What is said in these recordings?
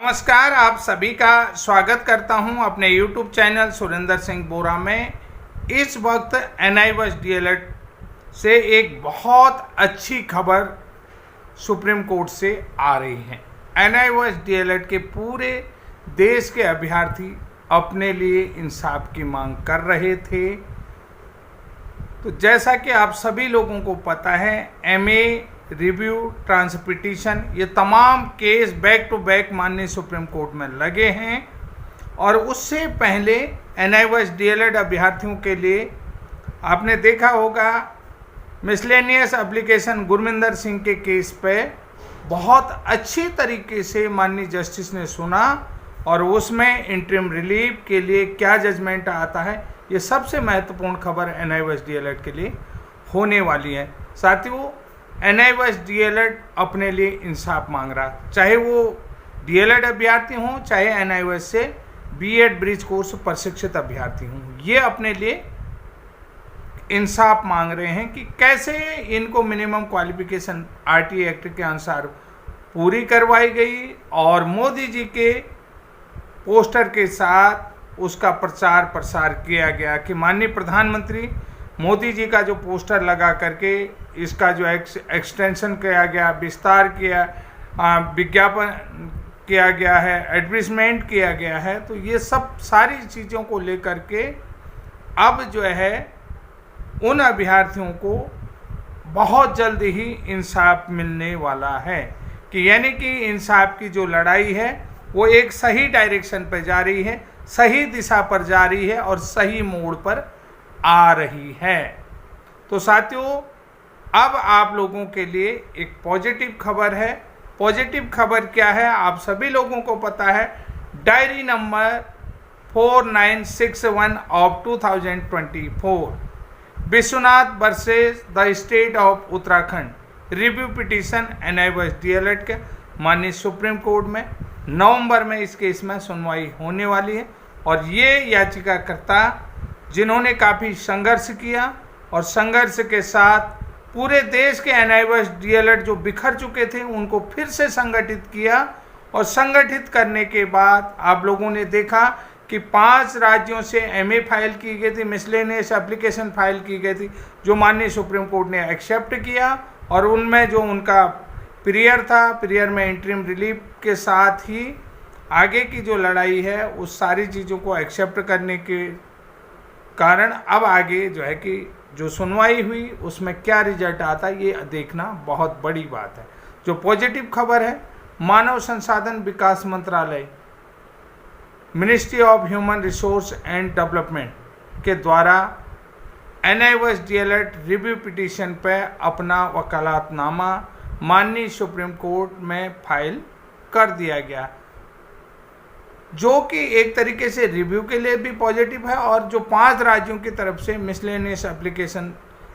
नमस्कार, आप सभी का स्वागत करता हूं अपने YouTube चैनल सुरेंद्र सिंह बोरा में। इस वक्त NIOS DLED से एक बहुत अच्छी खबर सुप्रीम कोर्ट से आ रही है। NIOS DLED के पूरे देश के अभ्यर्थी अपने लिए इंसाफ की मांग कर रहे थे। तो जैसा कि आप सभी लोगों को पता है, MA रिव्यू, ट्रांसपिटिशन, ये तमाम केस बैक टू बैक माननीय सुप्रीम कोर्ट में लगे हैं। और उससे पहले NIOS DLED अभ्यर्थियों के लिए आपने देखा होगा, मिसलेनियस एप्लीकेशन गुरमिंदर सिंह के केस पे बहुत अच्छी तरीके से माननीय जस्टिस ने सुना और उसमें इंटरिम रिलीफ के लिए क्या जजमेंट आता है, ये सबसे महत्वपूर्ण खबर NIOS DLED के लिए होने वाली है। साथियों, NIOS DLED अपने लिए इंसाफ मांग रहा, चाहे वो DLED अभ्यर्थी हों, चाहे NIOS से B.Ed ब्रिज कोर्स प्रशिक्षित अभ्यर्थी हों, ये अपने लिए इंसाफ मांग रहे हैं कि कैसे इनको मिनिमम क्वालिफिकेशन RT एक्ट के अनुसार पूरी करवाई गई और मोदी जी के पोस्टर के साथ उसका प्रचार प्रसार किया गया कि माननीय प्रधानमंत्री मोदी जी का जो पोस्टर लगा करके इसका जो एक्सटेंशन किया गया, विस्तार किया, विज्ञापन किया गया है, एडवर्टाइजमेंट किया गया है, तो ये सब सारी चीज़ों को लेकर के अब जो है उन अभ्यर्थियों को बहुत जल्द ही इंसाफ मिलने वाला है कि यानी कि इंसाफ की जो लड़ाई है वो एक सही डायरेक्शन पर जा रही है, सही दिशा पर जा रही है और सही मोड़ पर आ रही है। तो साथियों, अब आप लोगों के लिए एक पॉजिटिव खबर है। पॉजिटिव खबर क्या है, आप सभी लोगों को पता है, diary number 4961 of 2024 Vishwanath versus the state of Uttarakhand review petition NIOS DLED के माननीय सुप्रीम कोर्ट में नवंबर में इस केस में सुनवाई होने वाली है। और ये याचिकाकर्ता जिन्होंने काफ़ी संघर्ष किया और संघर्ष के साथ पूरे देश के NIOS DLED जो बिखर चुके थे उनको फिर से संगठित किया और संगठित करने के बाद आप लोगों ने देखा कि 5 राज्यों से MA फाइल की गई थी, मिसलेनियस एप्लीकेशन फाइल की गई थी, जो माननीय सुप्रीम कोर्ट ने एक्सेप्ट किया और उनमें जो उनका पीरियड था, पीरियड में इंटरिम रिलीफ के साथ ही आगे की जो लड़ाई है उस सारी चीज़ों को एक्सेप्ट करने के कारण अब आगे जो है कि जो सुनवाई हुई उसमें क्या रिजल्ट आता है ये देखना बहुत बड़ी बात है। जो पॉजिटिव खबर है, मानव संसाधन विकास मंत्रालय, ministry of human resource and development के द्वारा NIOS DLED रिव्यू पिटीशन पर अपना वकालतनामा माननीय सुप्रीम कोर्ट में फाइल कर दिया गया, जो कि एक तरीके से रिव्यू के लिए भी पॉजिटिव है और जो 5 राज्यों की तरफ से मिसलेनियस एप्लीकेशन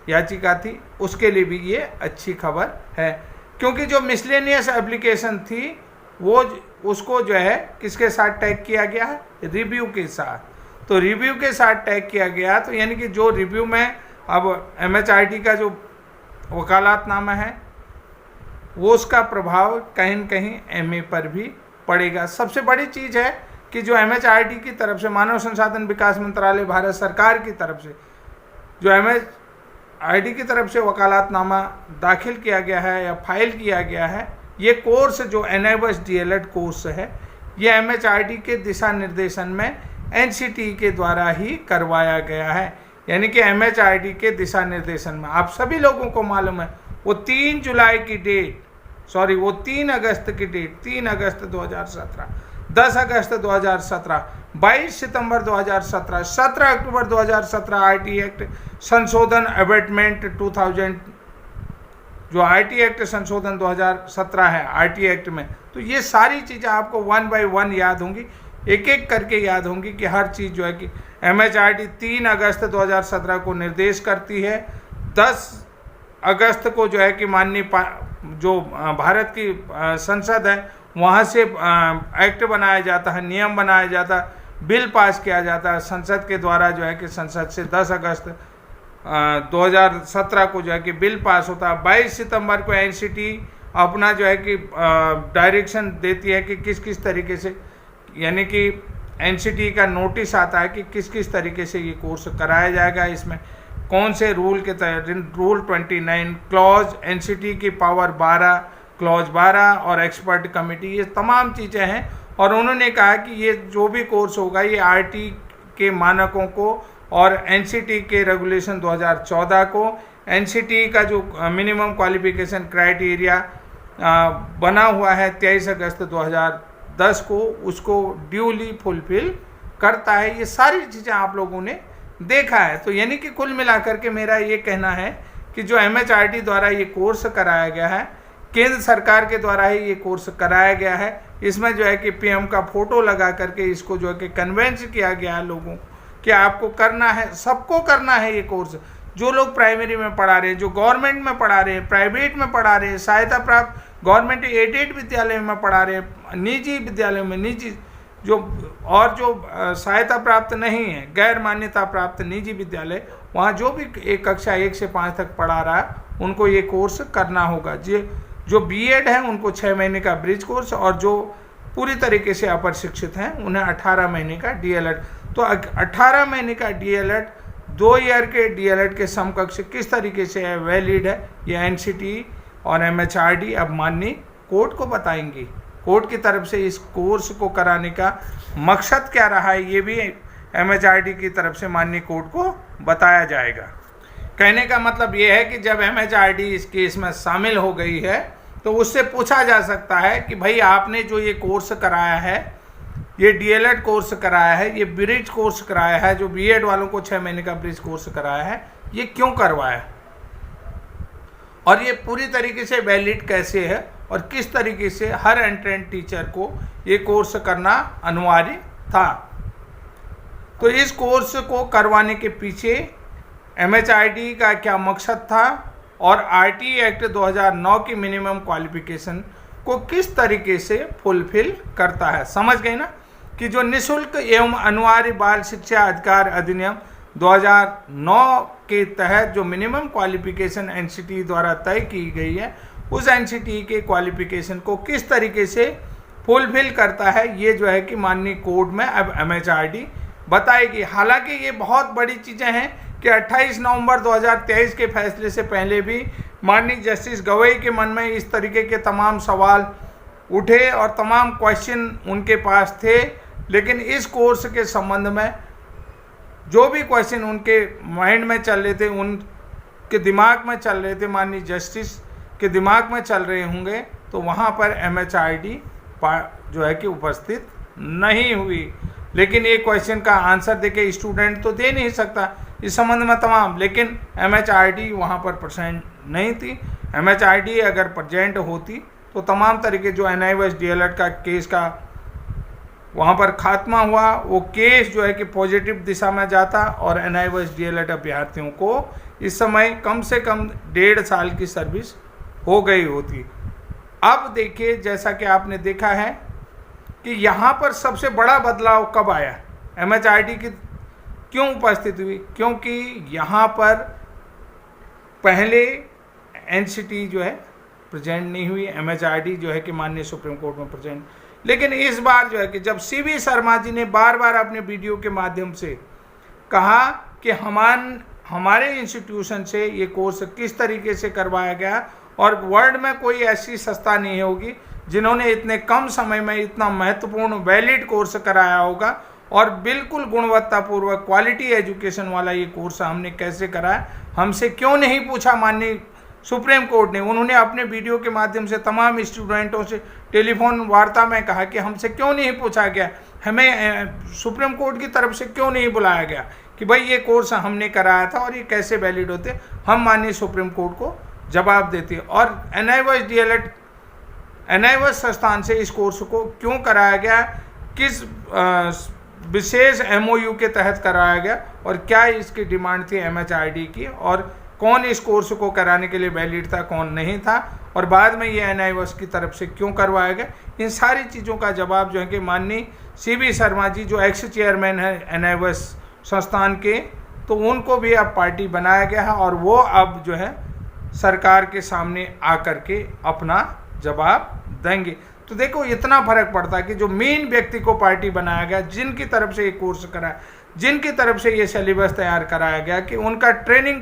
याचिका थी उसके लिए भी ये अच्छी खबर है। क्योंकि जो मिसलेनियस एप्लीकेशन थी वो उसको जो है किसके साथ टैग किया गया है, रिव्यू के साथ। तो रिव्यू के साथ टैग किया गया, तो यानी कि जो रिव्यू में अब MHRD का जो वकालतनामा है वो उसका प्रभाव कहीं न कहीं MA पर भी पड़ेगा। सबसे बड़ी चीज़ है कि जो MHRD की तरफ से, मानव संसाधन विकास मंत्रालय भारत सरकार की तरफ से जो MHRD की तरफ से वकालतनामा दाखिल किया गया है या फाइल किया गया है, ये कोर्स जो NIOS DLED कोर्स है ये MHRD के दिशा निर्देशन में NCT के द्वारा ही करवाया गया है। यानी कि MHRD के दिशा निर्देशन में आप सभी लोगों को मालूम है वो 3 जुलाई की डेट, वो 3 अगस्त की डेट, 3 अगस्त 2017, 10 अगस्त 2017, 22 सितंबर 2017, 17 अक्टूबर 2017 RT एक्ट संशोधन अमेंडमेंट 2000, जो RT एक्ट संशोधन 2017 है RT एक्ट में, तो ये सारी चीज़ें आपको 1 बाय 1 याद होंगी, एक एक करके याद होंगी कि हर चीज़ जो है कि MHRD 3 अगस्त 2017 को निर्देश करती है, 10 अगस्त को जो है कि माननीय जो भारत की संसद है वहाँ से एक्ट बनाया जाता है, नियम बनाया जाता है, बिल पास किया जाता है संसद के द्वारा, जो है कि संसद से 10 अगस्त 2017 को जो है कि बिल पास होता है। 22 सितंबर को NCT अपना जो है कि डायरेक्शन देती है कि किस किस तरीके से, यानी कि एनसीटी का नोटिस आता है कि किस किस तरीके से ये कोर्स कराया जाएगा, इसमें कौन से रूल के तहत, रूल 29 क्लॉज, एनसीटी की पावर 12 क्लॉज 12 और एक्सपर्ट कमेटी, ये तमाम चीज़ें हैं। और उन्होंने कहा कि ये जो भी कोर्स होगा ये आरटी के मानकों को और एनसीटी के रेगुलेशन 2014 को, एनसीटी का जो मिनिमम क्वालिफिकेशन क्राइटेरिया बना हुआ है 23 अगस्त 2010 को, उसको ड्यूली फुलफिल करता है। ये सारी चीज़ें आप लोगों ने देखा है। तो यानी कि कुल मिलाकर के मेरा ये कहना है कि जो एमएचआरडी द्वारा ये कोर्स कराया गया है, केंद्र सरकार के द्वारा ही ये कोर्स कराया गया है, इसमें जो है कि पीएम का फोटो लगा करके इसको जो है कि कन्वेंस किया गया है लोगों कि आपको करना है, सबको करना है ये कोर्स। जो लोग प्राइमरी में पढ़ा रहे हैं, जो गवर्नमेंट में पढ़ा रहे हैं, प्राइवेट में पढ़ा रहे हैं, सहायता प्राप्त गवर्नमेंट एडेड विद्यालय में पढ़ा रहे हैं, निजी विद्यालयों में, निजी जो सहायता प्राप्त नहीं है, गैर मान्यता प्राप्त निजी विद्यालय, वहाँ जो भी एक कक्षा 1 से 5 तक पढ़ा रहा है उनको ये कोर्स करना होगा। जो बीएड है उनको 6 महीने का ब्रिज कोर्स, और जो पूरी तरीके से अप्रशिक्षित हैं उन्हें 18 महीने का डीएलएड। तो 18 महीने का डीएलएड 2 ईयर के डीएलएड के समकक्ष किस तरीके से है, वैलिड है, ये एनसीटी और एमएचआरडी अब माननीय कोर्ट को बताएंगी। कोर्ट की तरफ से इस कोर्स को कराने का मकसद क्या रहा है, ये भी एमएचआरडी की तरफ से माननीय कोर्ट को बताया जाएगा। कहने का मतलब ये है कि जब एमएचआरडी इस केस में शामिल हो गई है तो उससे पूछा जा सकता है कि भाई आपने जो ये कोर्स कराया है, ये डीएलएड कोर्स कराया है, ये ब्रिज कोर्स कराया है, जो बीएड वालों को 6 महीने का ब्रिज कोर्स कराया है, ये क्यों करवाया और ये पूरी तरीके से वैलिड कैसे है, और किस तरीके से हर एंट्रेंस टीचर को ये कोर्स करना अनिवार्य था। तो इस कोर्स को करवाने के पीछे एमएचआरडी का क्या मकसद था और आरटी एक्ट 2009 की मिनिमम क्वालिफिकेशन को किस तरीके से फुलफिल करता है। समझ गए ना कि जो निःशुल्क एवं अनिवार्य बाल शिक्षा अधिकार अधिनियम 2009 के तहत जो मिनिमम क्वालिफिकेशन एनसीटी द्वारा तय की गई है, उस एनसीटी के क्वालिफिकेशन को किस तरीके से फुलफिल करता है, ये जो है कि माननीय कोर्ट में अब एमएचआरडी बताएगी। हालांकि ये बहुत बड़ी चीज़ें हैं कि 28 नवंबर 2023 के फैसले से पहले भी माननीय जस्टिस गवई के मन में इस तरीके के तमाम सवाल उठे और तमाम क्वेश्चन उनके पास थे, लेकिन इस कोर्स के संबंध में जो भी क्वेश्चन उनके माइंड में चल रहे थे, उनके दिमाग में चल रहे थे, माननीय जस्टिस के दिमाग में चल रहे होंगे, तो वहाँ पर एमएचआरडी जो है कि उपस्थित नहीं हुई। लेकिन एक क्वेश्चन का आंसर देके स्टूडेंट तो दे नहीं सकता इस संबंध में तमाम, लेकिन एमएचआरडी वहाँ पर प्रेजेंट नहीं थी। एमएचआरडी अगर प्रेजेंट होती तो तमाम तरीके जो एनआईओएस डीएलएड का केस का वहाँ पर खात्मा हुआ, वो केस जो है कि पॉजिटिव दिशा में जाता और एनआईओएस डीएलएड अभ्यर्थियों को इस समय कम से कम 1.5 साल की सर्विस हो गई होती। अब देखिए, जैसा कि आपने देखा है कि यहाँ पर सबसे बड़ा बदलाव कब आया, एमएचआरडी की क्यों उपस्थित हुई, क्योंकि यहाँ पर पहले एनसीटी जो है प्रेजेंट नहीं हुई, एमएचआरडी जो है कि माननीय सुप्रीम कोर्ट में प्रेजेंट। लेकिन इस बार जो है कि जब सीवी शर्मा जी ने बार बार अपने वीडियो के माध्यम से कहा कि हमारे इंस्टीट्यूशन से ये कोर्स किस तरीके से करवाया गया और वर्ल्ड में कोई ऐसी संस्था नहीं होगी जिन्होंने इतने कम समय में इतना महत्वपूर्ण वैलिड कोर्स कराया होगा और बिल्कुल गुणवत्तापूर्वक क्वालिटी एजुकेशन वाला ये कोर्स हमने कैसे कराया, हमसे क्यों नहीं पूछा माननीय सुप्रीम कोर्ट ने। उन्होंने अपने वीडियो के माध्यम से तमाम स्टूडेंटों से टेलीफोन वार्ता में कहा कि हमसे क्यों नहीं पूछा गया, हमें सुप्रीम कोर्ट की तरफ से क्यों नहीं बुलाया गया कि भाई ये कोर्स हमने कराया था और ये कैसे वैलिड होते, हम माननीय सुप्रीम कोर्ट को जवाब देते। और एनआईओएस डीएलएड एनआईओएस संस्थान से इस कोर्स को क्यों कराया गया, किस विशेष एमओयू के तहत कराया गया और क्या इसकी डिमांड थी एमएचआरडी की, और कौन इस कोर्स को कराने के लिए वैलिड था, कौन नहीं था, और बाद में ये एनआईओएस की तरफ से क्यों करवाया गया, इन सारी चीज़ों का जवाब जो है कि माननीय सीवी शर्मा जी जो एक्स चेयरमैन है एनआईओएस संस्थान के, तो उनको भी अब पार्टी बनाया गया है और वो अब जो है सरकार के सामने आकर के अपना जवाब देंगे। तो देखो इतना फर्क पड़ता है कि जो मेन व्यक्ति को पार्टी बनाया गया, जिनकी तरफ से ये कोर्स करा, जिनकी तरफ से ये सिलेबस तैयार कराया गया, कि उनका ट्रेनिंग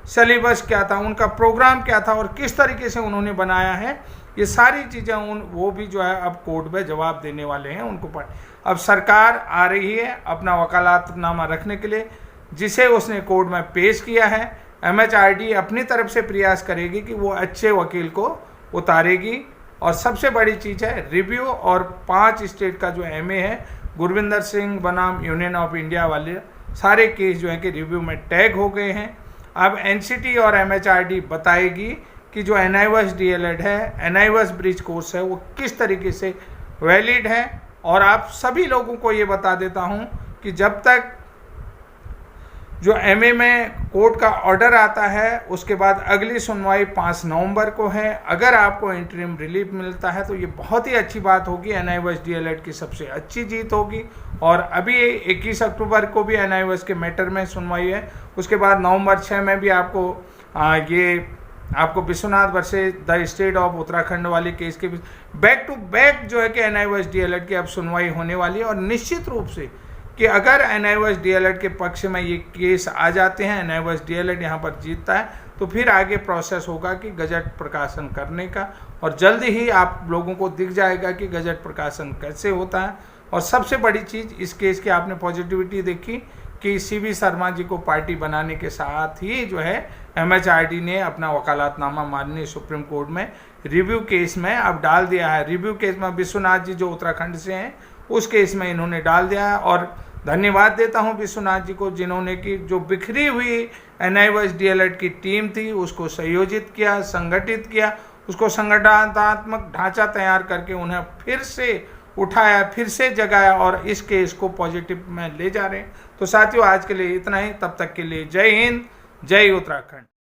सिलेबस क्या था, उनका प्रोग्राम क्या था और किस तरीके से उन्होंने बनाया है, ये सारी चीज़ें वो भी जो है अब कोर्ट में जवाब देने वाले हैं उनको। अब सरकार आ रही है अपना वकालतनामा रखने के लिए, जिसे उसने कोर्ट में पेश किया है। MHRD अपनी तरफ से प्रयास करेगी कि वो अच्छे वकील को उतारेगी। और सबसे बड़ी चीज़ है रिव्यू, और 5 स्टेट का जो MA है, गुरविंदर सिंह बनाम यूनियन ऑफ इंडिया वाले सारे केस जो हैं कि रिव्यू में टैग हो गए हैं। अब NCT और MHRD बताएगी कि जो NIOS DLED है, NIOS ब्रिज कोर्स है, वो किस तरीके से वैलिड है। और आप सभी लोगों को ये बता देता हूँ कि जब तक जो MA में कोर्ट का ऑर्डर आता है, उसके बाद अगली सुनवाई 5 नवंबर को है। अगर आपको इंटरिम रिलीफ मिलता है तो ये बहुत ही अच्छी बात होगी, NIOS DLED की सबसे अच्छी जीत होगी। और अभी 21 अक्टूबर को भी NIOS के मैटर में सुनवाई है। उसके बाद नवंबर 6 में भी आपको Vishwanath versus the state of Uttarakhand वाले केस के बैक टू बैक जो है कि NIOS DLED की अब सुनवाई होने वाली है। और निश्चित रूप से कि अगर NIOS DLED के पक्ष में ये केस आ जाते हैं, NIOS DLED यहाँ पर जीतता है, तो फिर आगे प्रोसेस होगा कि गजट प्रकाशन करने का। और जल्दी ही आप लोगों को दिख जाएगा कि गजट प्रकाशन कैसे होता है। और सबसे बड़ी चीज़ इस केस की आपने पॉजिटिविटी देखी कि CB शर्मा जी को पार्टी बनाने के साथ ही जो है MHRD ने अपना वकालतनामा माननीय सुप्रीम कोर्ट में रिव्यू केस में अब डाल दिया है। रिव्यू केस में विश्वनाथ जी जो उत्तराखंड से हैं, उस केस में इन्होंने डाल दिया है। और धन्यवाद देता हूं विश्वनाथ जी को, जिन्होंने कि जो बिखरी हुई NIOS DLED की टीम थी उसको संयोजित किया, संगठित किया, उसको संगठनात्मक ढांचा तैयार करके उन्हें फिर से उठाया, फिर से जगाया और इस केस को पॉजिटिव में ले जा रहे हैं। तो साथियों आज के लिए इतना ही, तब तक के लिए जय हिंद, जय उत्तराखंड।